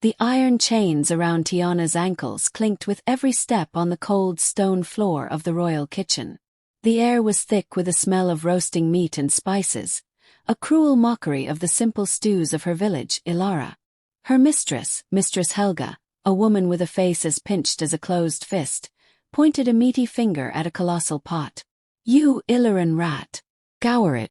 The iron chains around Tiana's ankles clinked with every step on the cold stone floor of the royal kitchen. The air was thick with a smell of roasting meat and spices, a cruel mockery of the simple stews of her village, Ilara. Her mistress, Mistress Helga, a woman with a face as pinched as a closed fist, pointed a meaty finger at a colossal pot. "You Ilaran rat! Gower it!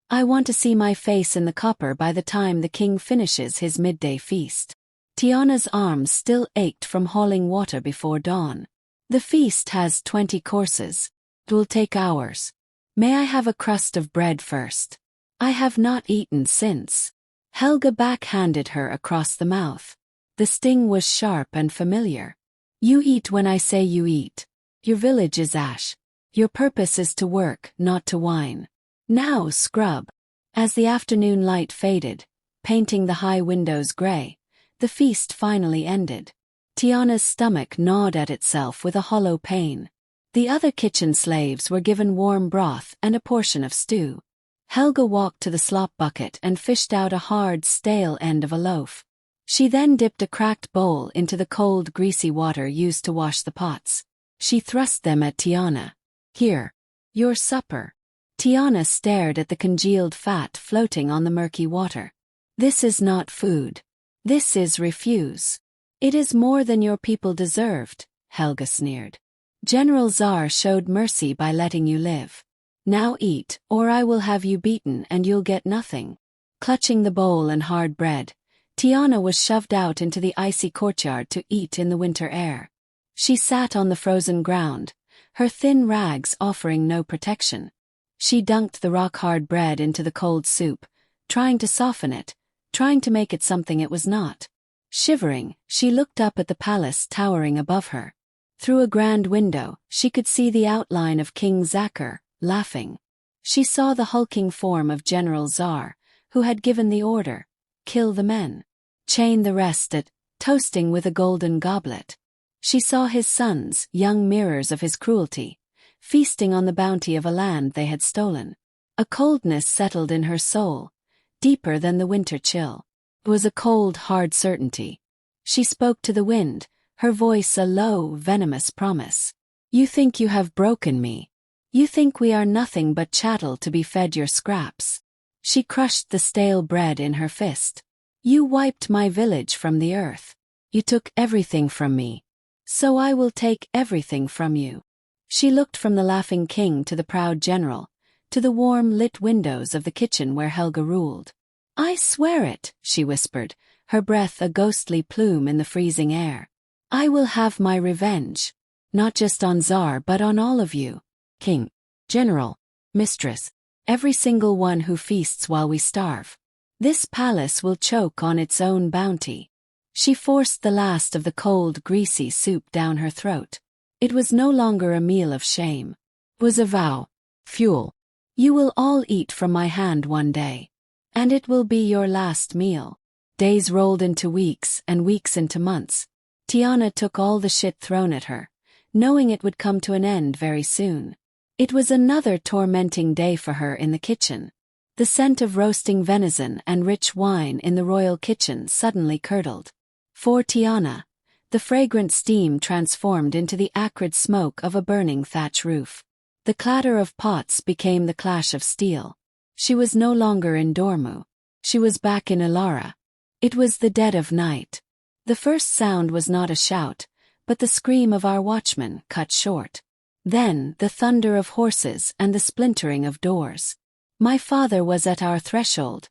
I want to see my face in the copper by the time the king finishes his midday feast." Tiana's arms still ached from hauling water before dawn. "The feast has 20 courses. It will take hours. May I have a crust of bread first? I have not eaten since." Helga backhanded her across the mouth. The sting was sharp and familiar. "You eat when I say you eat. Your village is ash. Your purpose is to work, not to whine. Now scrub." As the afternoon light faded, painting the high windows gray, the feast finally ended. Tiana's stomach gnawed at itself with a hollow pain. The other kitchen slaves were given warm broth and a portion of stew. Helga walked to the slop bucket and fished out a hard, stale end of a loaf. She then dipped a cracked bowl into the cold, greasy water used to wash the pots. She thrust them at Tiana. "Here. Your supper." Tiana stared at the congealed fat floating on the murky water. "This is not food. This is refuse. It is more than your people deserved," Helga sneered. "General Tsar showed mercy by letting you live. Now eat, or I will have you beaten and you'll get nothing." Clutching the bowl and hard bread, Tiana was shoved out into the icy courtyard to eat in the winter air. She sat on the frozen ground, her thin rags offering no protection. She dunked the rock-hard bread into the cold soup, trying to soften it, trying to make it something it was not. Shivering, she looked up at the palace towering above her. Through a grand window, she could see the outline of King Zakar, laughing. She saw the hulking form of General Tsar, who had given the order, "Kill the men. Chain the rest at," toasting with a golden goblet. She saw his sons, young mirrors of his cruelty, feasting on the bounty of a land they had stolen. A coldness settled in her soul, deeper than the winter chill. It was a cold, hard certainty. She spoke to the wind, her voice a low, venomous promise. "You think you have broken me. You think we are nothing but chattel to be fed your scraps." She crushed the stale bread in her fist. "You wiped my village from the earth. You took everything from me. So I will take everything from you." She looked from the laughing king to the proud general, to the warm lit windows of the kitchen where Helga ruled. "I swear it," she whispered, her breath a ghostly plume in the freezing air. "I will have my revenge. Not just on Tsar but on all of you. King, general, mistress, every single one who feasts while we starve. This palace will choke on its own bounty." She forced the last of the cold, greasy soup down her throat. It was no longer a meal of shame. It was a vow. "Fuel. You will all eat from my hand one day. And it will be your last meal." Days rolled into weeks and weeks into months. Tiana took all the shit thrown at her, knowing it would come to an end very soon. It was another tormenting day for her in the kitchen. The scent of roasting venison and rich wine in the royal kitchen suddenly curdled. For Tiana, the fragrant steam transformed into the acrid smoke of a burning thatch roof. The clatter of pots became the clash of steel. She was no longer in Dormu. She was back in Ilara. It was the dead of night. The first sound was not a shout, but the scream of our watchman cut short. Then the thunder of horses and the splintering of doors. My father was at our threshold,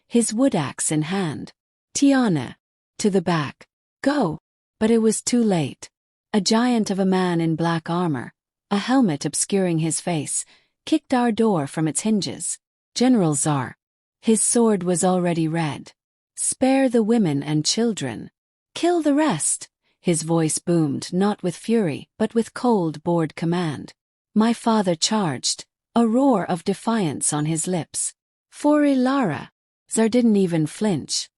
his wood axe in hand. "Tiana, to the back. Go." But it was too late. A giant of a man in black armor, a helmet obscuring his face, kicked our door from its hinges. General Tsar. His sword was already red. "Spare the women and children. Kill the rest." His voice boomed not with fury but with cold, bored command. My father charged, a roar of defiance on his lips. For Ilara. Tsar didn't even flinch.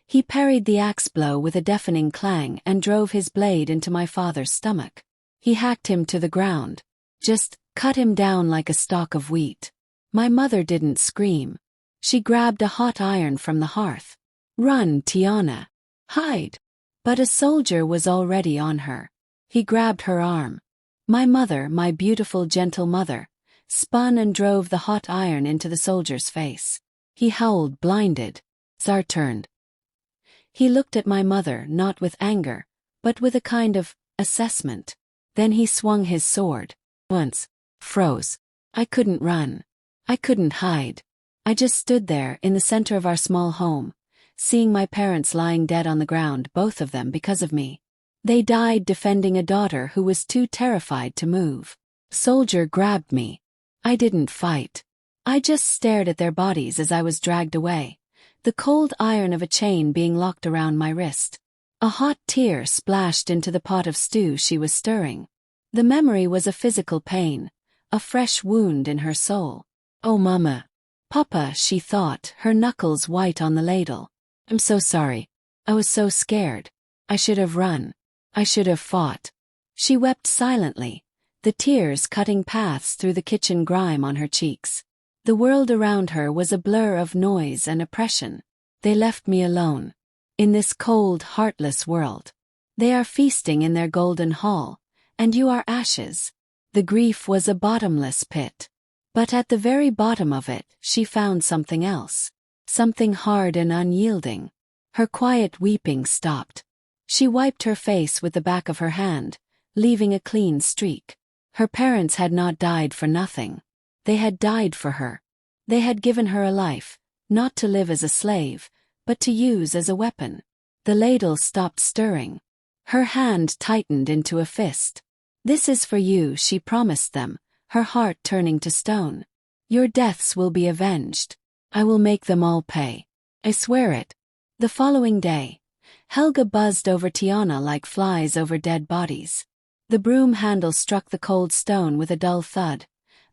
He parried the axe blow with a deafening clang and drove his blade into my father's stomach. He hacked him to the ground. Just cut him down like a stalk of wheat. My mother didn't scream. She grabbed a hot iron from the hearth. "Run, Tiana. Hide! But a soldier was already on her. He grabbed her arm. My mother, my beautiful gentle mother, spun and drove the hot iron into the soldier's face. He howled, blinded. Tsar turned. He looked at my mother, not with anger, but with a kind of assessment. Then he swung his sword. Once. Froze. I couldn't run. I couldn't hide. I just stood there in the center of our small home, seeing my parents lying dead on the ground, both of them because of me. They died defending a daughter who was too terrified to move. Soldier grabbed me. I didn't fight. I just stared at their bodies as I was dragged away, the cold iron of a chain being locked around my wrist. A hot tear splashed into the pot of stew she was stirring. The memory was a physical pain, a fresh wound in her soul. Oh, Mama. Papa, she thought, her knuckles white on the ladle. I'm so sorry. I was so scared. I should have run. I should have fought. She wept silently, the tears cutting paths through the kitchen grime on her cheeks. The world around her was a blur of noise and oppression. They left me alone. In this cold, heartless world. They are feasting in their golden hall, and you are ashes. The grief was a bottomless pit. But at the very bottom of it, she found something else. Something hard and unyielding. Her quiet weeping stopped. She wiped her face with the back of her hand, leaving a clean streak. Her parents had not died for nothing. They had died for her. They had given her a life, not to live as a slave, but to use as a weapon. The ladle stopped stirring. Her hand tightened into a fist. This is for you, she promised them, her heart turning to stone. Your deaths will be avenged. I will make them all pay. I swear it. The following day, Helga buzzed over Tiana like flies over dead bodies. The broom handle struck the cold stone with a dull thud,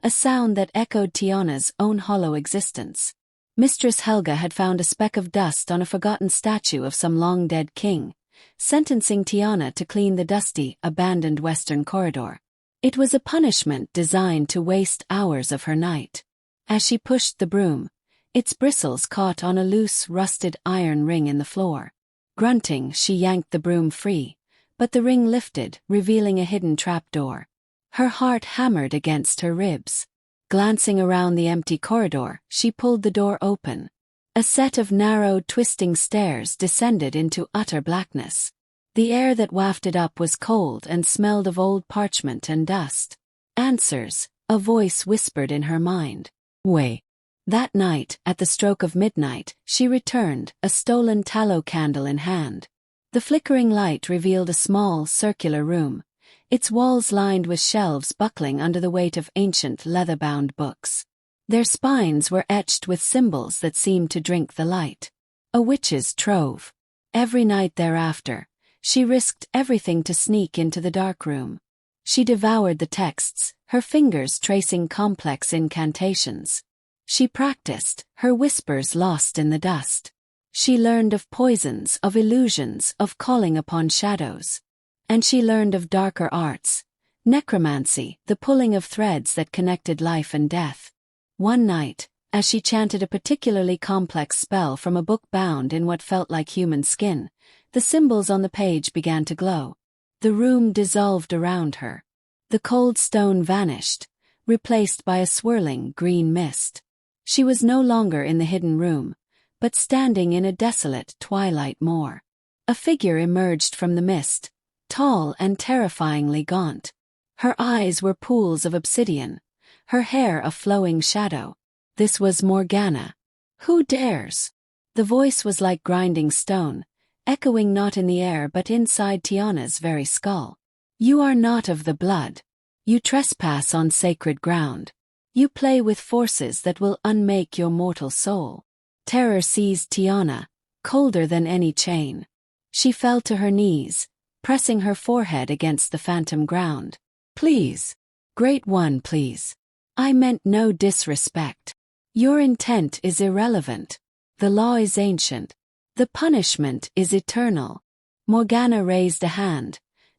a sound that echoed Tiana's own hollow existence. Mistress Helga had found a speck of dust on a forgotten statue of some long-dead king, sentencing Tiana to clean the dusty, abandoned western corridor. It was a punishment designed to waste hours of her night. As she pushed the broom, its bristles caught on a loose, rusted iron ring in the floor. Grunting, she yanked the broom free, but the ring lifted, revealing a hidden trapdoor. Her heart hammered against her ribs. Glancing around the empty corridor, she pulled the door open. A set of narrow, twisting stairs descended into utter blackness. The air that wafted up was cold and smelled of old parchment and dust. Answers, a voice whispered in her mind. Wait. That night, at the stroke of midnight, she returned, a stolen tallow candle in hand. The flickering light revealed a small, circular room, its walls lined with shelves buckling under the weight of ancient leather-bound books. Their spines were etched with symbols that seemed to drink the light. A witch's trove. Every night thereafter, she risked everything to sneak into the dark room. She devoured the texts, her fingers tracing complex incantations. She practiced, her whispers lost in the dust. She learned of poisons, of illusions, of calling upon shadows. And she learned of darker arts, necromancy, the pulling of threads that connected life and death. One night, as she chanted a particularly complex spell from a book bound in what felt like human skin, the symbols on the page began to glow. The room dissolved around her. The cold stone vanished, replaced by a swirling green mist. She was no longer in the hidden room, but standing in a desolate twilight moor. A figure emerged from the mist, tall and terrifyingly gaunt. Her eyes were pools of obsidian, her hair a flowing shadow. This was Morgana. Who dares? The voice was like grinding stone, echoing not in the air but inside Tiana's very skull. You are not of the blood. You trespass on sacred ground. You play with forces that will unmake your mortal soul. Terror seized Tiana, colder than any chain. She fell to her knees, pressing her forehead against the phantom ground. Please. Great One, please. I meant no disrespect. Your intent is irrelevant. The law is ancient. The punishment is eternal. Morgana raised a hand,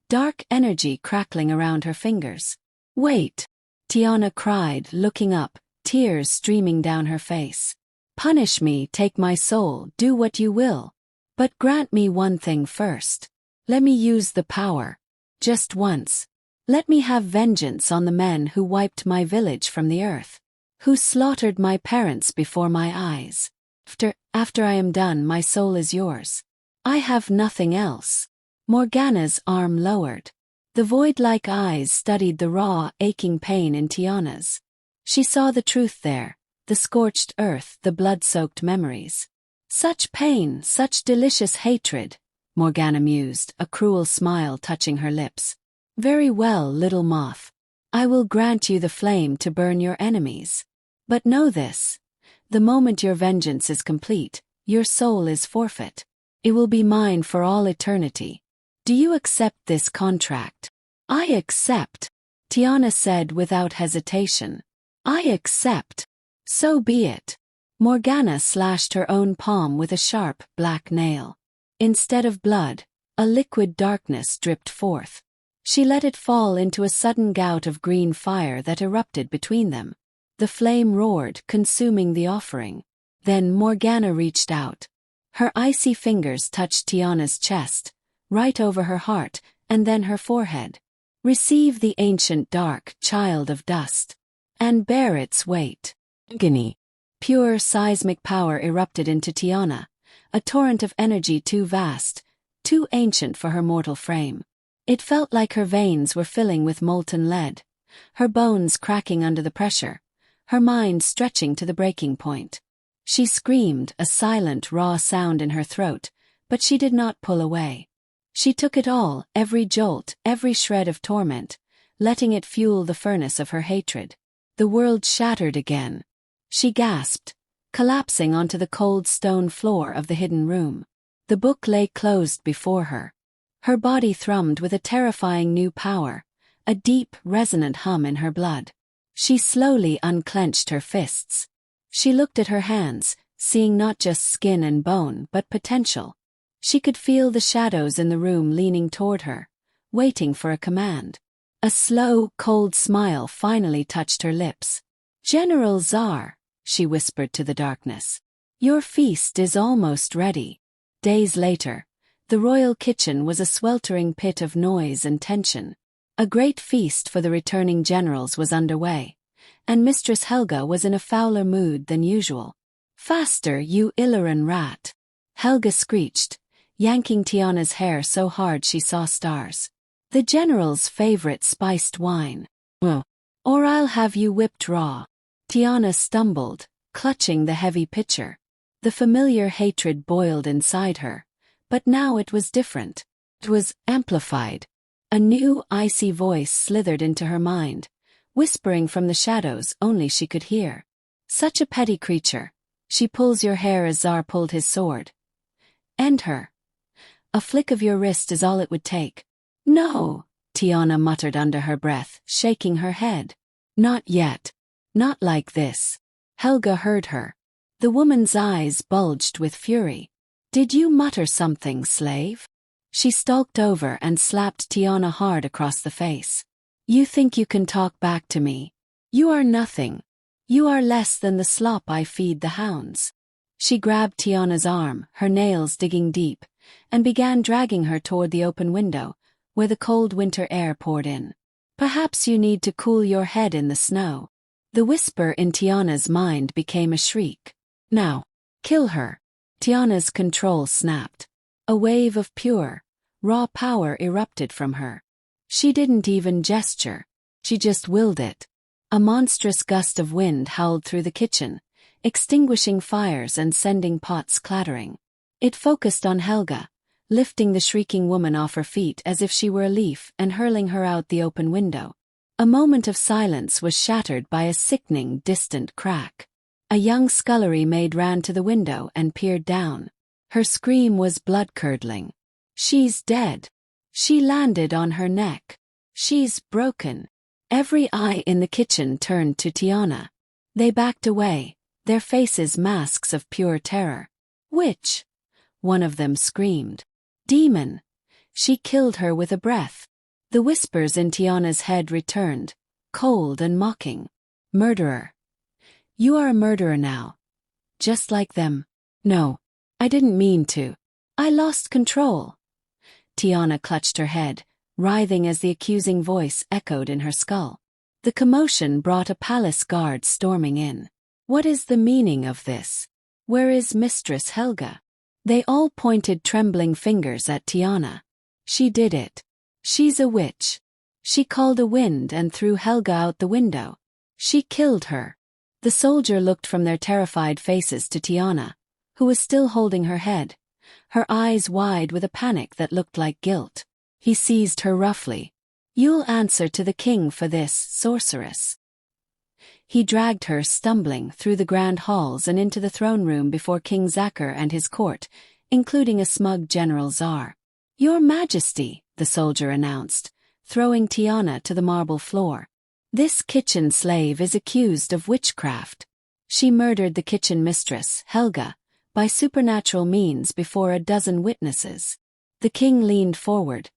dark energy crackling around her fingers. Wait. Tiana cried, looking up, tears streaming down her face. Punish me, take my soul, do what you will. But grant me one thing first. Let me use the power. Just once. Let me have vengeance on the men who wiped my village from the earth, who slaughtered my parents before my eyes. After I am done, my soul is yours. I have nothing else. Morgana's arm lowered. The void-like eyes studied the raw, aching pain in Tiana's. She saw the truth there, the scorched earth, the blood-soaked memories. Such pain, such delicious hatred, Morgana mused, a cruel smile touching her lips. Very well, little moth. I will grant you the flame to burn your enemies. But know this. The moment your vengeance is complete, your soul is forfeit. It will be mine for all eternity. Do you accept this contract? I accept, Tiana said without hesitation. I accept. So be it. Morgana slashed her own palm with a sharp, black nail. Instead of blood, a liquid darkness dripped forth. She let it fall into a sudden gout of green fire that erupted between them. The flame roared, consuming the offering. Then Morgana reached out. Her icy fingers touched Tiana's chest, right over her heart, and then her forehead. Receive the ancient dark, child of dust. And bear its weight. Agony. Pure seismic power erupted into Tiana, a torrent of energy too vast, too ancient for her mortal frame. It felt like her veins were filling with molten lead, her bones cracking under the pressure, her mind stretching to the breaking point. She screamed, a silent, raw sound in her throat, but she did not pull away. She took it all, every jolt, every shred of torment, letting it fuel the furnace of her hatred. The world shattered again. She gasped, collapsing onto the cold stone floor of the hidden room. The book lay closed before her. Her body thrummed with a terrifying new power, a deep, resonant hum in her blood. She slowly unclenched her fists. She looked at her hands, seeing not just skin and bone but potential. She could feel the shadows in the room leaning toward her, waiting for a command. A slow, cold smile finally touched her lips. General Tsar, she whispered to the darkness. Your feast is almost ready. Days later, the royal kitchen was a sweltering pit of noise and tension. A great feast for the returning generals was underway, and Mistress Helga was in a fouler mood than usual. Faster, you Illyrian rat! Helga screeched, yanking Tiana's hair so hard she saw stars. The general's favorite spiced wine. Well, or I'll have you whipped raw. Tiana stumbled, clutching the heavy pitcher. The familiar hatred boiled inside her, but now it was different. It was amplified. A new, icy voice slithered into her mind, whispering from the shadows only she could hear. Such a petty creature. She pulls your hair as Tsar pulled his sword. End her. A flick of your wrist is all it would take. No, Tiana muttered under her breath, shaking her head. Not yet. Not like this. Helga heard her. The woman's eyes bulged with fury. Did you mutter something, slave? She stalked over and slapped Tiana hard across the face. You think you can talk back to me? You are nothing. You are less than the slop I feed the hounds. She grabbed Tiana's arm, her nails digging deep, and began dragging her toward the open window, where the cold winter air poured in. Perhaps you need to cool your head in the snow. The whisper in Tiana's mind became a shriek. Now, kill her. Tiana's control snapped. A wave of pure, raw power erupted from her. She didn't even gesture. She just willed it. A monstrous gust of wind howled through the kitchen, extinguishing fires and sending pots clattering. It focused on Helga, lifting the shrieking woman off her feet as if she were a leaf and hurling her out the open window. A moment of silence was shattered by a sickening, distant crack. A young scullery maid ran to the window and peered down. Her scream was blood-curdling. She's dead. She landed on her neck. She's broken. Every eye in the kitchen turned to Tiana. They backed away, their faces masks of pure terror. Witch! One of them screamed. Demon! She killed her with a breath. The whispers in Tiana's head returned, cold and mocking. Murderer. You are a murderer now. Just like them. No, I didn't mean to. I lost control. Tiana clutched her head, writhing as the accusing voice echoed in her skull. The commotion brought a palace guard storming in. What is the meaning of this? Where is Mistress Helga? They all pointed trembling fingers at Tiana. She did it. She's a witch. She called a wind and threw Helga out the window. She killed her. The soldier looked from their terrified faces to Tiana, who was still holding her head, her eyes wide with a panic that looked like guilt. He seized her roughly. You'll answer to the king for this, sorceress. He dragged her, stumbling, through the grand halls and into the throne room before King Zacher and his court, including a smug General Tsar. Your Majesty, the soldier announced, throwing Tiana to the marble floor. This kitchen slave is accused of witchcraft. She murdered the kitchen mistress, Helga, by supernatural means before a dozen witnesses. The king leaned forward,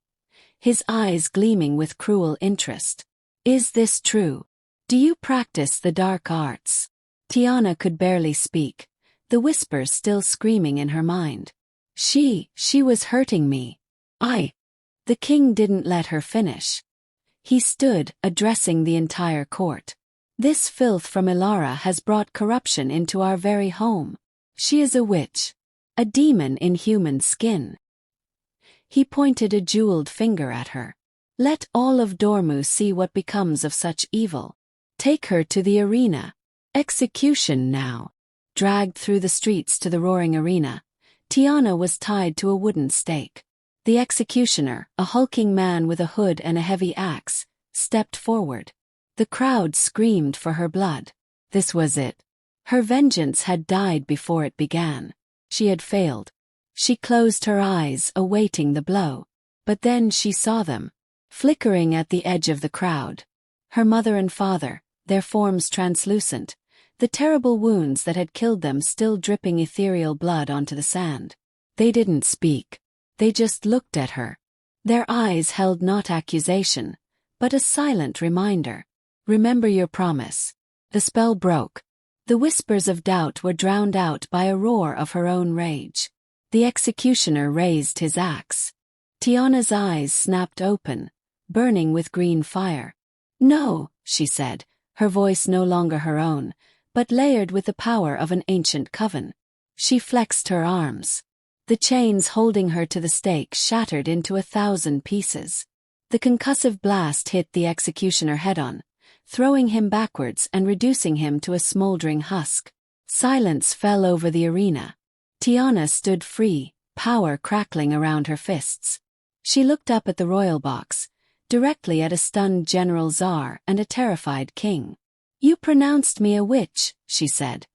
his eyes gleaming with cruel interest. Is this true? Do you practice the dark arts? Tiana could barely speak, the whispers still screaming in her mind. She was hurting me. The king didn't let her finish. He stood, addressing the entire court. This filth from Ilara has brought corruption into our very home. She is a witch. A demon in human skin. He pointed a jeweled finger at her. Let all of Dormu see what becomes of such evil. Take her to the arena. Execution now. Dragged through the streets to the roaring arena, Tiana was tied to a wooden stake. The executioner, a hulking man with a hood and a heavy axe, stepped forward. The crowd screamed for her blood. This was it. Her vengeance had died before it began. She had failed. She closed her eyes, awaiting the blow. But then she saw them, flickering at the edge of the crowd. Her mother and father, their forms translucent, the terrible wounds that had killed them still dripping ethereal blood onto the sand. They didn't speak. They just looked at her. Their eyes held not accusation, but a silent reminder. Remember your promise. The spell broke. The whispers of doubt were drowned out by a roar of her own rage. The executioner raised his axe. Tiana's eyes snapped open, burning with green fire. No, she said, her voice no longer her own, but layered with the power of an ancient coven. She flexed her arms. The chains holding her to the stake shattered into 1,000 pieces. The concussive blast hit the executioner head-on, throwing him backwards and reducing him to a smoldering husk. Silence fell over the arena. Tiana stood free, power crackling around her fists. She looked up at the royal box, directly at a stunned General Tsar and a terrified king. You pronounced me a witch, she said,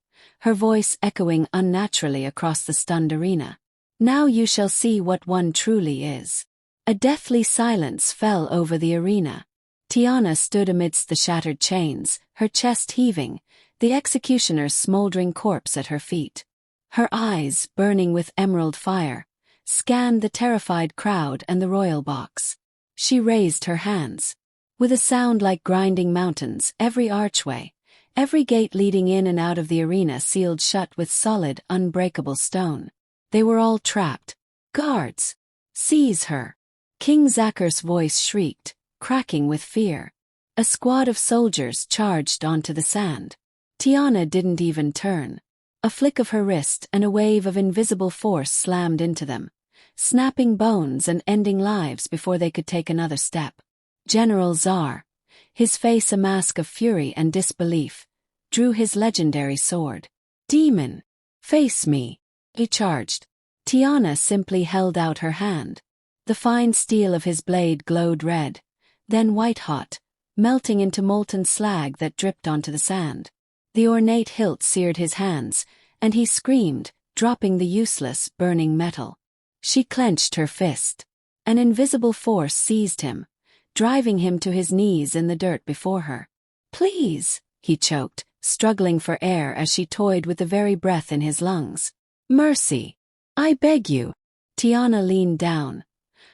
her voice echoing unnaturally across the stunned arena. Now you shall see what one truly is. A deathly silence fell over the arena. Tiana stood amidst the shattered chains, her chest heaving, the executioner's smoldering corpse at her feet. Her eyes, burning with emerald fire, scanned the terrified crowd and the royal box. She raised her hands. With a sound like grinding mountains, every archway, every gate leading in and out of the arena sealed shut with solid, unbreakable stone. They were all trapped. Guards! Seize her! King Zacher's voice shrieked, cracking with fear. A squad of soldiers charged onto the sand. Tiana didn't even turn. A flick of her wrist and a wave of invisible force slammed into them, snapping bones and ending lives before they could take another step. General Tsar, his face a mask of fury and disbelief, drew his legendary sword. Demon! Face me! He charged. Tiana simply held out her hand. The fine steel of his blade glowed red, then white-hot, melting into molten slag that dripped onto the sand. The ornate hilt seared his hands, and he screamed, dropping the useless, burning metal. She clenched her fist. An invisible force seized him, driving him to his knees in the dirt before her. Please, he choked, struggling for air as she toyed with the very breath in his lungs. Mercy! I beg you! Tiana leaned down,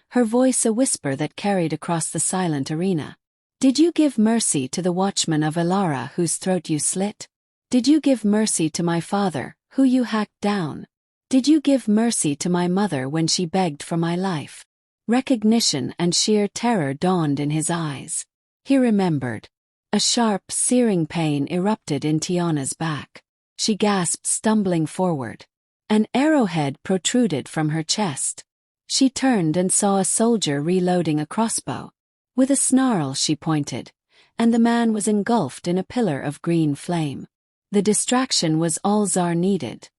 her voice a whisper that carried across the silent arena. Did you give mercy to the watchman of Ilara whose throat you slit? Did you give mercy to my father, who you hacked down? Did you give mercy to my mother when she begged for my life? Recognition and sheer terror dawned in his eyes. He remembered. A sharp, searing pain erupted in Tiana's back. She gasped, stumbling forward. An arrowhead protruded from her chest. She turned and saw a soldier reloading a crossbow. With a snarl she pointed, and the man was engulfed in a pillar of green flame. The distraction was all Tsar needed.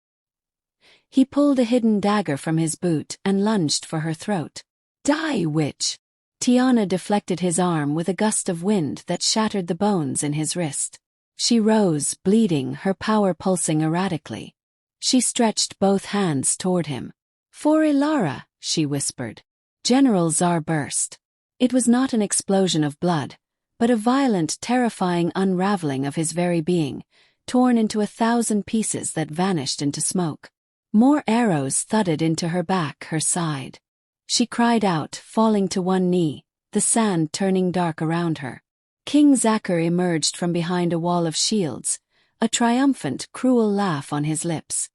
He pulled a hidden dagger from his boot and lunged for her throat. Die, witch! Tiana deflected his arm with a gust of wind that shattered the bones in his wrist. She rose, bleeding, her power pulsing erratically. She stretched both hands toward him. For Ilara, she whispered. General Tsar burst. It was not an explosion of blood, but a violent, terrifying unraveling of his very being, torn into 1,000 pieces that vanished into smoke. More arrows thudded into her back, her side. She cried out, falling to one knee, the sand turning dark around her. King Zakher emerged from behind a wall of shields, a triumphant, cruel laugh on his lips.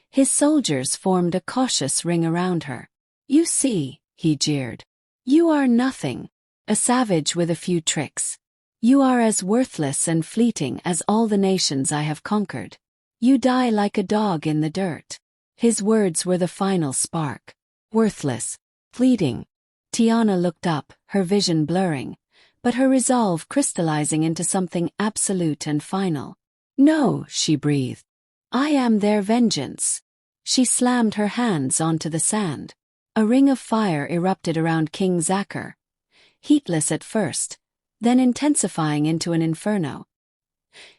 His soldiers formed a cautious ring around her. You see, he jeered. You are nothing, a savage with a few tricks. You are as worthless and fleeting as all the nations I have conquered. You die like a dog in the dirt. His words were the final spark. Worthless, fleeting. Tiana looked up, her vision blurring, but her resolve crystallizing into something absolute and final. No, she breathed. I am their vengeance. She slammed her hands onto the sand. A ring of fire erupted around King Zakher, heatless at first, then intensifying into an inferno.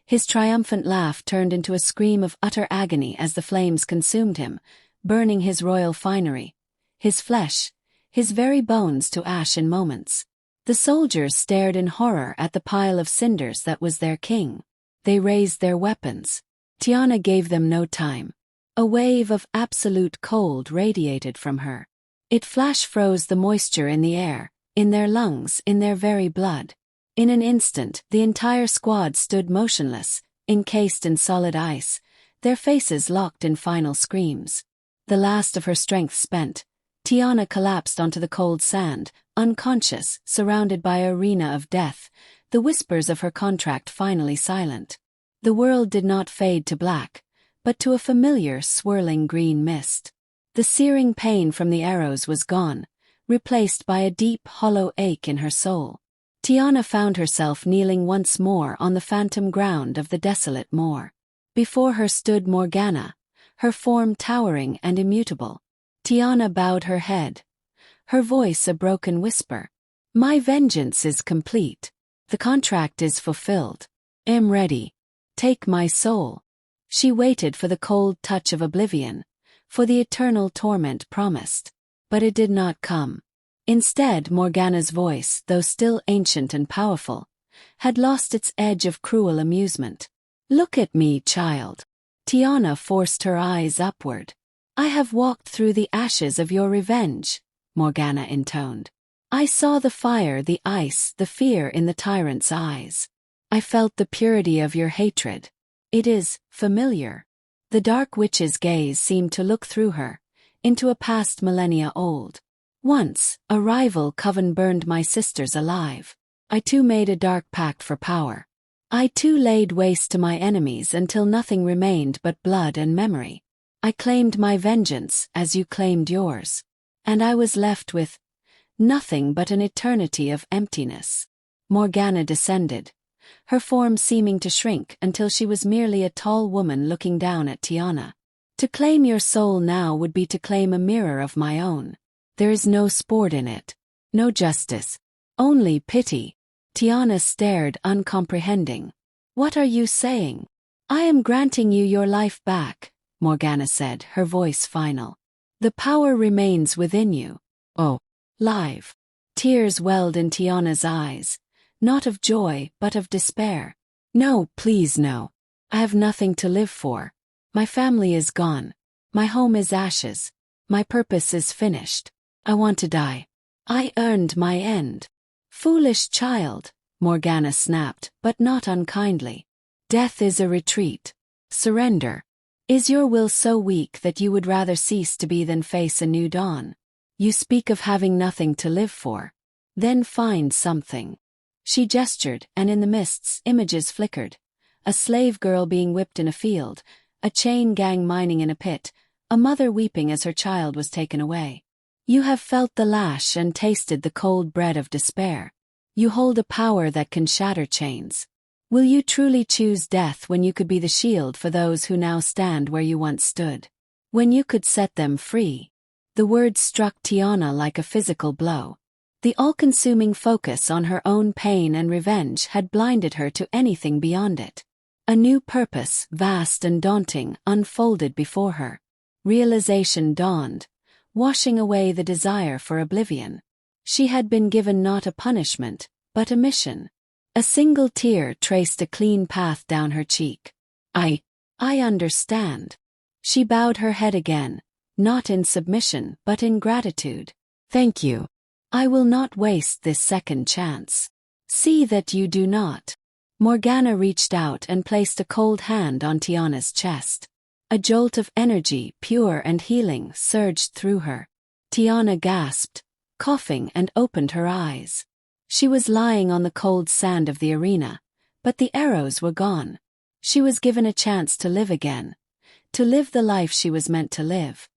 His triumphant laugh turned into a scream of utter agony as the flames consumed him, burning his royal finery, his flesh, his very bones to ash in moments. The soldiers stared in horror at the pile of cinders that was their king. They raised their weapons. Tiana gave them no time. A wave of absolute cold radiated from her. It flash-froze the moisture in the air, in their lungs, in their very blood. In an instant, the entire squad stood motionless, encased in solid ice, their faces locked in final screams. The last of her strength spent, Tiana collapsed onto the cold sand, unconscious, surrounded by an arena of death, the whispers of her contract finally silent. The world did not fade to black, but to a familiar, swirling green mist. The searing pain from the arrows was gone, replaced by a deep, hollow ache in her soul. Tiana found herself kneeling once more on the phantom ground of the desolate moor. Before her stood Morgana, her form towering and immutable. Tiana bowed her head, her voice a broken whisper. My vengeance is complete. The contract is fulfilled. Am ready. Take my soul. She waited for the cold touch of oblivion, for the eternal torment promised. But it did not come. Instead, Morgana's voice, though still ancient and powerful, had lost its edge of cruel amusement. Look at me, child. Tiana forced her eyes upward. I have walked through the ashes of your revenge, Morgana intoned. I saw the fire, the ice, the fear in the tyrant's eyes. I felt the purity of your hatred. It is familiar. The dark witch's gaze seemed to look through her, into a past millennia old. Once, a rival coven burned my sisters alive. I too made a dark pact for power. I too laid waste to my enemies until nothing remained but blood and memory. I claimed my vengeance as you claimed yours. And I was left with nothing but an eternity of emptiness. Morgana descended, her form seeming to shrink until she was merely a tall woman looking down at Tiana. To claim your soul now would be to claim a mirror of my own. There is no sport in it, no justice, only pity. Tiana stared, uncomprehending. What are you saying? I am granting you your life back, Morgana said, her voice final. The power remains within you. Oh, live. Tears welled in Tiana's eyes, not of joy but of despair. No, please no. I have nothing to live for. My family is gone. My home is ashes. My purpose is finished. I want to die. I earned my end. Foolish child, Morgana snapped, but not unkindly. Death is a retreat. Surrender. Is your will so weak that you would rather cease to be than face a new dawn? You speak of having nothing to live for. Then find something. She gestured, and in the mists, images flickered. A slave girl being whipped in a field, a chain gang mining in a pit, a mother weeping as her child was taken away. You have felt the lash and tasted the cold bread of despair. You hold a power that can shatter chains. Will you truly choose death when you could be the shield for those who now stand where you once stood? When you could set them free? The words struck Tiana like a physical blow. The all-consuming focus on her own pain and revenge had blinded her to anything beyond it. A new purpose, vast and daunting, unfolded before her. Realization dawned, washing away the desire for oblivion. She had been given not a punishment, but a mission. A single tear traced a clean path down her cheek. I understand. She bowed her head again, not in submission but in gratitude. Thank you. I will not waste this second chance. See that you do not. Morgana reached out and placed a cold hand on Tiana's chest. A jolt of energy, pure and healing, surged through her. Tiana gasped, coughing, and opened her eyes. She was lying on the cold sand of the arena, but the arrows were gone. She was given a chance to live again, to live the life she was meant to live.